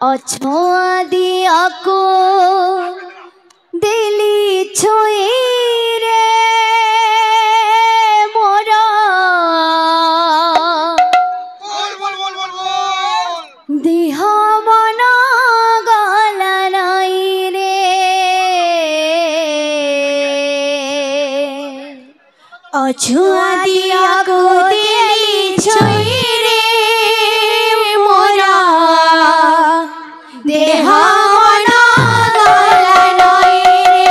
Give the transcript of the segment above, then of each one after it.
अछुआ दिया को दिली छुई रे मोरा दिह मना गल नाई रे अछुआ दिया को दिली छुई रे मोरा देह मना गल नाई रे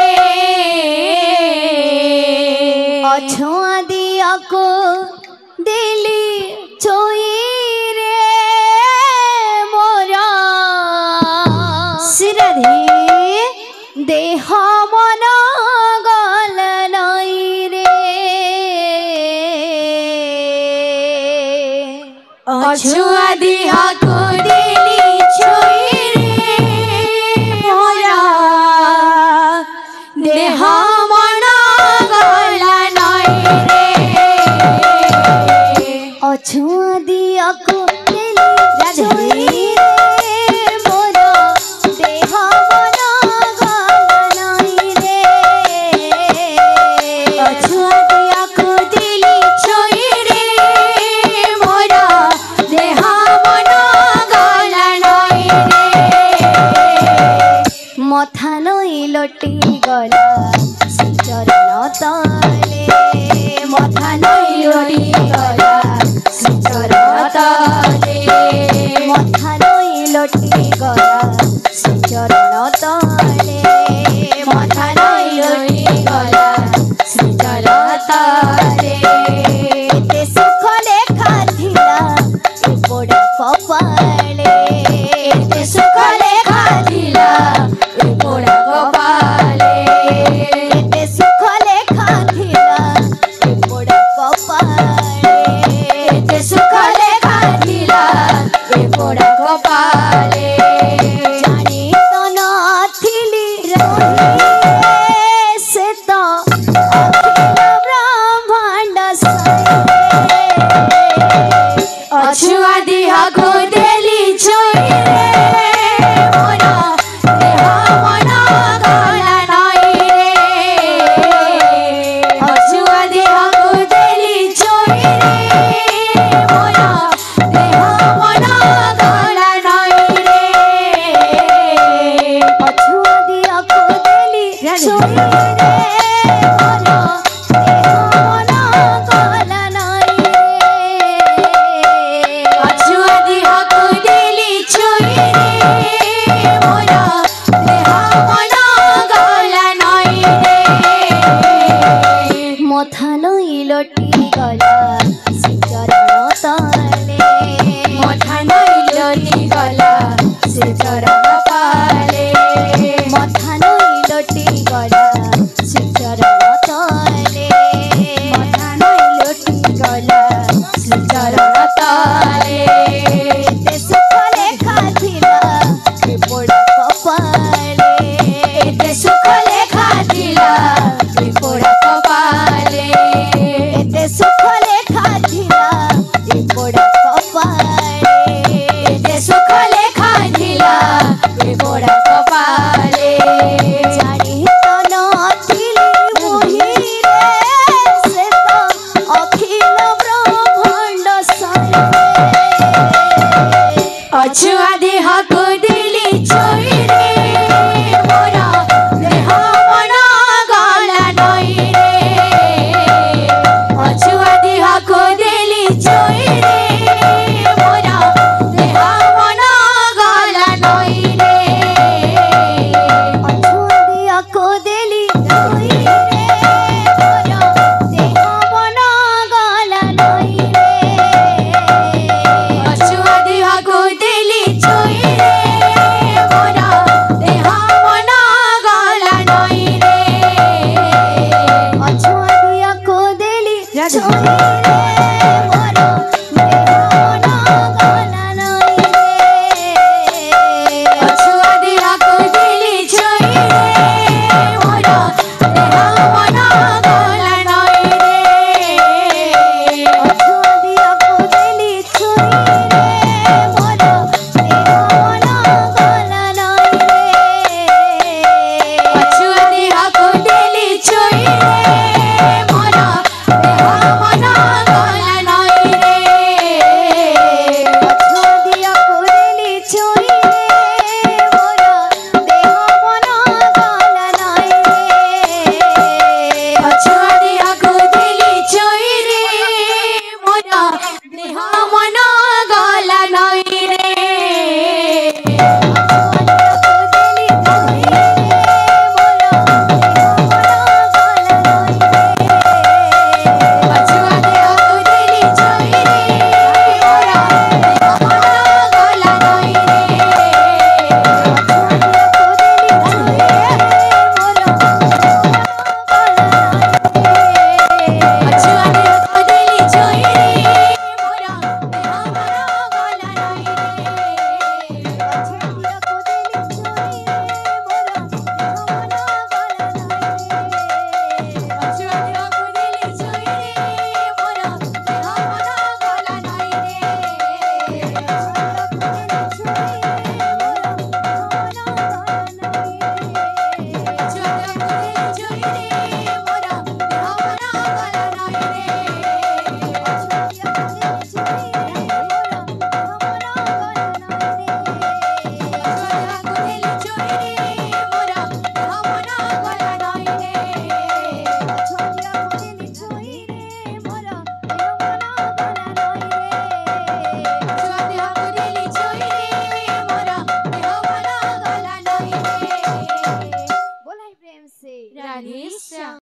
अछुआ दिया को दिली छुई देह मन गल नाई रे अछुआ दिहा को दिली छुई रे मोरा देह मन गल नाई रे अछुआ दिहा को दिली छुई मथा नई लटी गला चरण तले मथा नई लटी गला चरण तले मथा नई लटी गला चरण तले मथा नई लटी गला चरण तले ते सुख लेखा थिला पोड़ा कपाले ते सुख लेखा थिला पोड़ा कपाले ते सुख लेखा थिला पोड़ा कपाले ते सुख लेखा थिला पोड़ा कपाले जानी तो नथिली रही से तो अखिल ब्रह्मांड अछुआ दिहा को दिली छुई रे मोरा देह मन गल नाई रे अछुआ दिहा को दिली छुई रे मोरा देह मन गल नाई रे अछुआ दिहा को दिली छुई रे मोरा देह मन गल नाई रे अछुआ दिहा को दिली छुई रे मोरा देह मन गल नाई रे मथा नई लटी गला चरण तले मथा नई लटी गला चरण तले मथा नई लटी गला चरण तले मथा नई लटी गला चरण तले ते सुख लेखा थिला पोड़ा कपाले ते सुख लेखा थिला पोड़ा कपाले ते सुख लेखा थिला पोड़ा कपाले ते सुख लेखा थिला पोड़ा कपाले जानी तो नथिली मोहि रे से तो अखिल ब्रह्मांड सारे अछुआ देह को दिली छुई रे